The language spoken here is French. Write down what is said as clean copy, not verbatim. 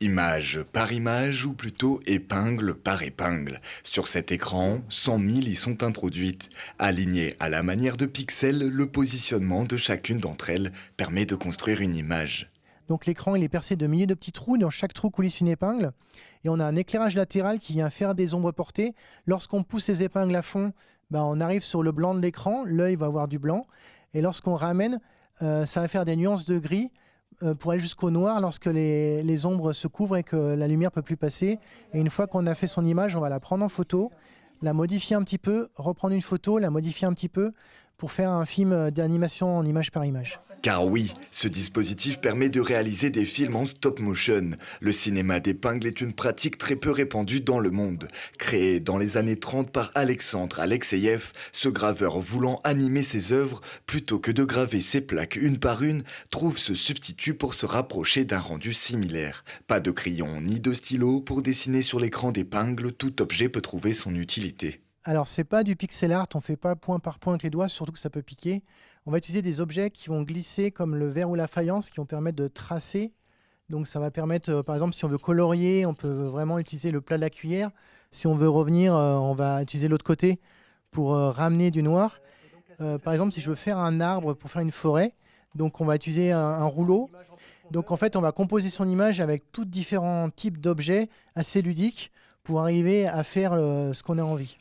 Image par image ou plutôt épingle par épingle. Sur cet écran, 100 000 y sont introduites. Alignées à la manière de pixels, le positionnement de chacune d'entre elles permet de construire une image. Donc l'écran il est percé de milliers de petits trous, dans chaque trou coulisse une épingle. Et on a un éclairage latéral qui vient faire des ombres portées. Lorsqu'on pousse ces épingles à fond, on arrive sur le blanc de l'écran, l'œil va avoir du blanc. Et lorsqu'on ramène, ça va faire des nuances de gris pour aller jusqu'au noir lorsque les ombres se couvrent et que la lumière ne peut plus passer. Et une fois qu'on a fait son image, on va la prendre en photo, la modifier un petit peu, reprendre une photo, la modifier un petit peu pour faire un film d'animation en image par image. Car oui, ce dispositif permet de réaliser des films en stop motion. Le cinéma d'épingle est une pratique très peu répandue dans le monde. Créé dans les années 30 par Alexandre Alexeïev, ce graveur voulant animer ses œuvres plutôt que de graver ses plaques une par une, trouve ce substitut pour se rapprocher d'un rendu similaire. Pas de crayon ni de stylo pour dessiner sur l'écran d'épingle, tout objet peut trouver son utilité. Alors, c'est pas du pixel art, on fait pas point par point avec les doigts, surtout que ça peut piquer. On va utiliser des objets qui vont glisser comme le verre ou la faïence, qui vont permettre de tracer. Donc ça va permettre, par exemple, si on veut colorier, on peut vraiment utiliser le plat de la cuillère. Si on veut revenir, on va utiliser l'autre côté pour ramener du noir. Par exemple, si je veux faire un arbre pour faire une forêt, donc on va utiliser un rouleau. Donc en fait, on va composer son image avec tous différents types d'objets assez ludiques pour arriver à faire ce qu'on a envie.